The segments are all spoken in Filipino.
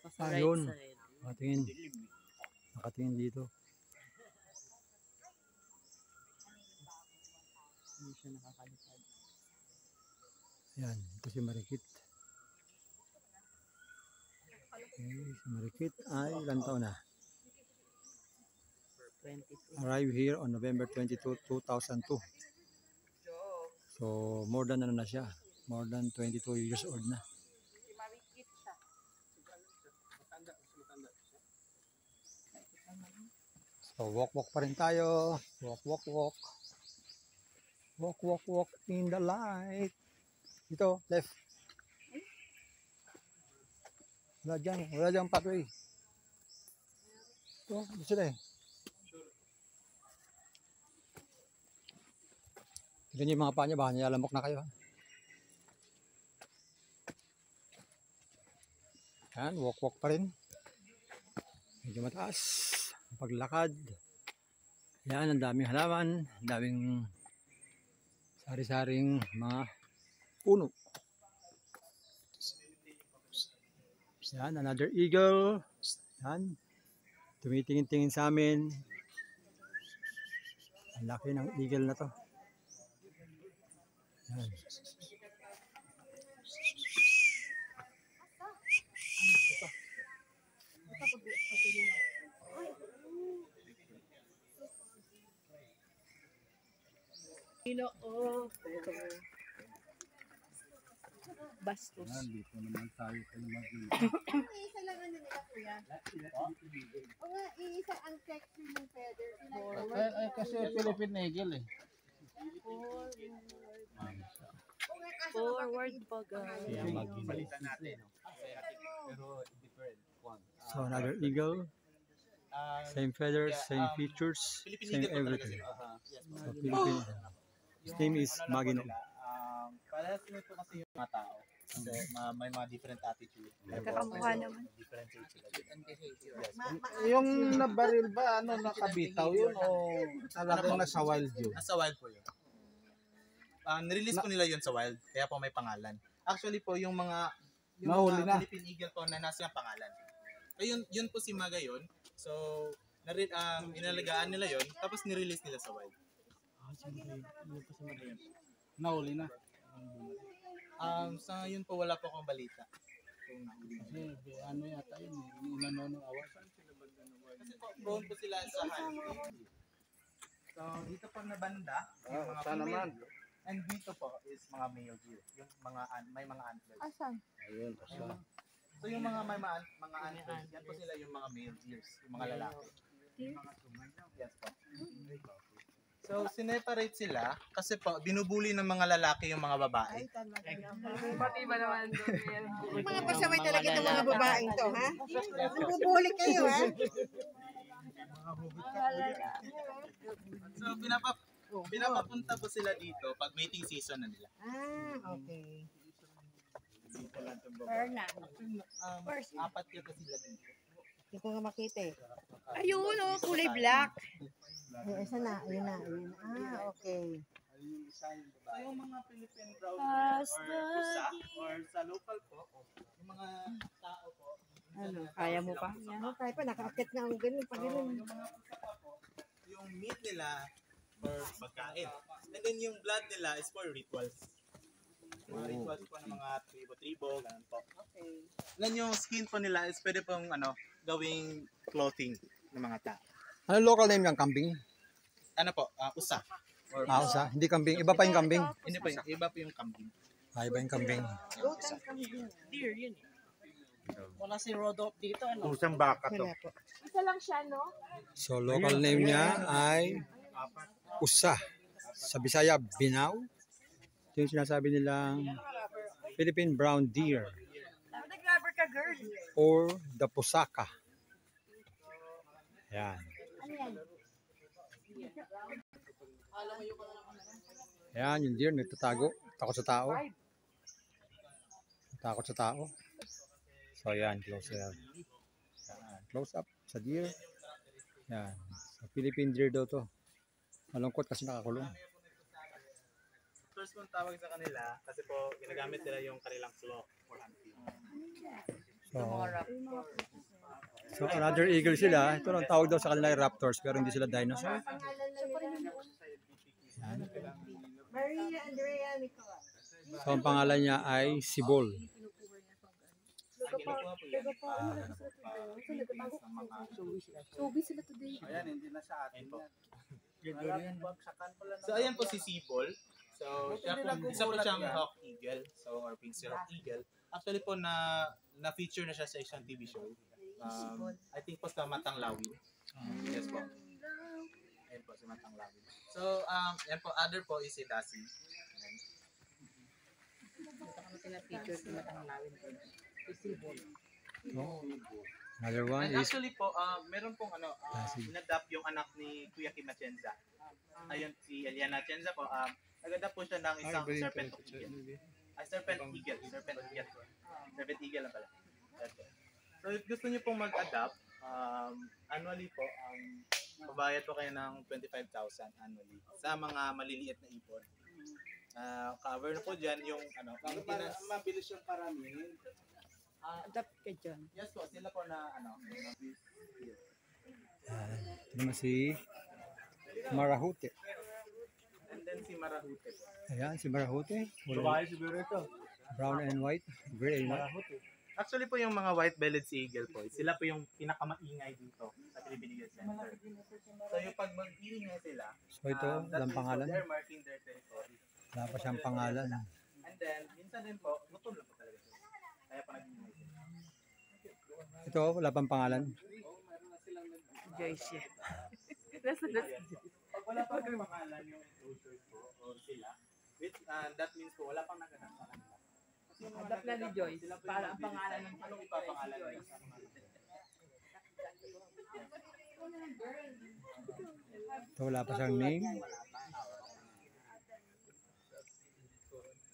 Sa right Ayun. side. Nakatingin. Nakatingin dito. Hindi siya nakakalipad. Yan. Ito si Marikit. Okay, si Marikit ay ilang taon na? 22. Arrived here on November 22, 2002. So, more than ano na siya. More than 22 years old na. So, walk pa rin tayo. Walk. Walk in the light. Dito, left. Wala dyan pathway. Ito, gusto na eh. Ito yung mga paa niya, baka nilalamok na kayo. Yan, walk pa rin. Medyo mataas. Paglakad. Yan, ang daming halaman. Ang daming sari-saring mga puno. Yan, another eagle. Yan. Tumitingin-tingin sa amin. Ang laki ng eagle na to. Yan. Bastos. Dito naman tayo kay Magdalena. Isa lang ano nila, kuya. O nga, isa ang texture ng feather. Ay, kasi Philippine Eagle eh. Forward pa guys. Balitan natin. Pero different one. So another eagle. Same feathers, same features, same everything. So Philippine. His name is Magino. Parehas nito kasi yung mga tao. Kasi may mga different attitude. Kakamukha naman. Different sila. Yung nabaril ba, nakabitaw yun o talagang nasa wild yun? Nasa wild po yun. Nirelease po nila yun sa wild, kaya po may pangalan. Actually po, yung mga Nahuli na. Philippine Eagle po na nasa yung pangalan. So, yun po si Maga yun. So, inalagaan nila yun, tapos nirelease nila sa wild. Nahuli na. Sa yun po, wala po akong balita. Kasi ano yata yun eh, inanono awas. Kasi po, prone po sila sa hunting. So, dito po na banda, yung mga Saan naman? female. And dito po is mga male deer. Yung mga, may mga antlers. Asan? Ayun, asa. So, yung mga may mga antlers, yan po sila yung mga male deers, yung mga lalaki. Yes po. So, sineparate sila kasi po, binubuli ng mga lalaki yung mga babae. Ay, talaga naman. Pati ba naman doon? Mga pasaway talaga ng mga babaeng to, ha? Nabubulik kayo, ha? So, pinapapunta po sila dito pag mating season na nila. Ah, okay. Apat yata sila dito. Hindi ko nga makita eh. Ayun oh, kulay black. Ay, isa na. Ayun na. Ah, okay. So, yung mga Philippine brown Past or usa, or sa local po, yung mga tao po, Ano, kaya mo pa? Ano tayo pa? Nakaakit nga ang ganun. Pag ganun. yung mga usa pa po, yung meat nila for pagkain. And then yung blood nila is for rituals. Mga rituals po ng mga tribo-tribo, ganun po. Okay. Then yung skin po nila is pwede pong gawing clothing ng mga tao. Ano local name ng kambing? Ano po? Usa. Or Usa. Hindi kambing. Iba pa yung kambing. Hindi po yung iba po yung kambing. Iba yung kambing. Deer yun eh. Wala si Rodolph dito ano? Usang baka to. Wala po. So local name niya ay Usa. Sa Bisaya, Binaw. Ito yung sinasabi nilang Philippine Brown Deer Dapat nag-rubber ka girl. or the Pusaka. Yan. Yan, yung deer nagtatago. Takot sa tao. Takot sa tao. So yan, close up. Yan, close up sa deer. Yan. Sa Philippine deer daw to. Malungkot kasi nakakulong. First kong tawag sa kanila kasi po ginagamit nila yung kanilang claw for hunting. So another eagle sila. Ito ang tawag daw sa kanila ay raptors pero hindi sila dinosaur. Pangalan lang nila. Maria Andrea Nicolas. So ang pangalan niya ay Sibol. Subi sila today. Ayan, hindi na sa atin yan. So ayan po si Sibol. So siya po, isa po siyang hawk eagle, so or pinsir hawk eagle. Actually po na-feature na siya sa isang TV show. I think po sa Matang Lawin. Yes po. Ayan po si Matang Lawin. So yan po, other po is si Dasi. Another one And is actually po, meron pong Dasi. inadapt yung anak ni Kuya Kim Atienza. Ayun, si Eliana Atienza po, nag-adapt po siya ng isang serpent eagle. Serpent eagle. Serpent eagle lang pala. So if gusto niyo pong mag-adapt, annually po, babayad po kayo ng 25,000 annually sa mga maliliit na ibon. Cover na po dyan yung Para mabilis yung karamihin. Adapt ka dyan. yes po, sila po na ito naman si Marahute. and then si Marahute po. Ayan, si Marahute. Brown and white. Gray and white. Actually po yung mga white-bellied sea eagle po, sila po yung pinakamaingay dito sa Philippine Eagle Center. So yung pag mag-iingay sila, So ito, that walang means po pangalan. they're marking their territory. Wala pa siyang pangalan. And then, minsan din po, gutom lang po talaga sila. Kaya pa nag-iingay sila. Ito, wala pang pangalan. Joyce. Pag wala pa ng pangalan yung enclosures po, o sila, which, that means po, wala pang naganap sa kanila. Adapt na ni Joyce. Para ang pangalan ng Anong ipapangalan nila sa mga Ito, wala pa siyang name.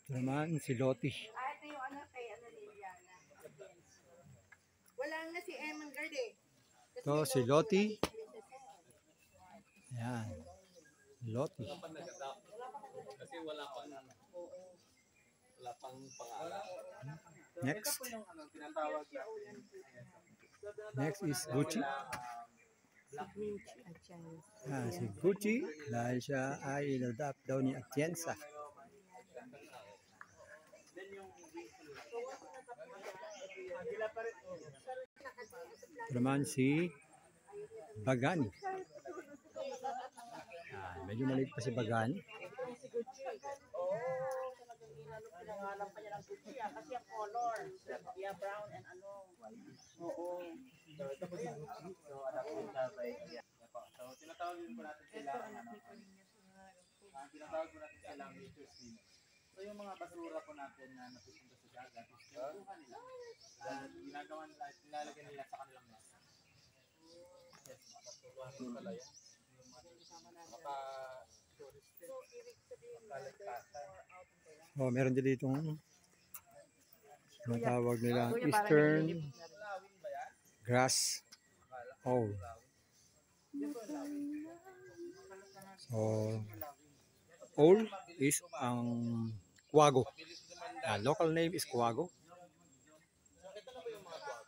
Ito naman, si Loti. Ito yung kay Liliana. Wala nga si Emangard eh. Ito, si Loti. Ayan. Loti. Next. tinatawag na Next is Gucci. Si Gucci, dahil siya ay inadapt daw ni Atienza. Ito naman si Bagani. Medyo maliit pa si Bagani. Pinangalan pa niya ng Gucci kasi ang color. Yeah, brown and ano. Oo. So, ito po si Gucci. So, adapted siya by So, tinatawag din po natin sila tinatawag po natin silang nature swimmers. So, yung mga basura po natin na napupunta sa dagat, kinukuha nila. Ginagawa nila, nilalagay nila sa kanilang nest. Yes, makapagawa po pala yan. Oh, meron din ditong tawag nila Eastern Grass Owl. So, owl is ang kuwago. Local name is kuwago.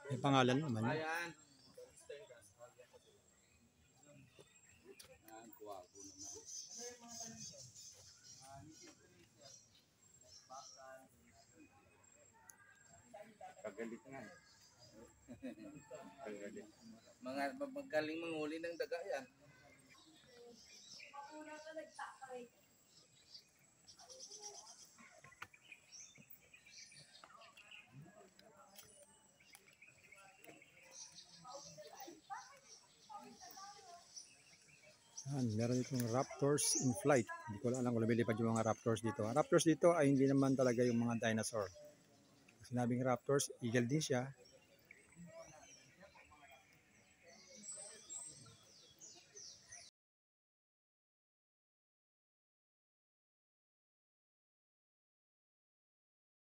May pangalan naman. Ayan. Pagalit nga. Pagalit. Mga magaling manghuli ng daga yan. Meron itong raptors in flight. Hindi ko alam kung lumilipad yung mga raptors dito. Ang raptors dito ay hindi naman talaga yung mga dinosaur. Sinabing raptors, eagle din siya.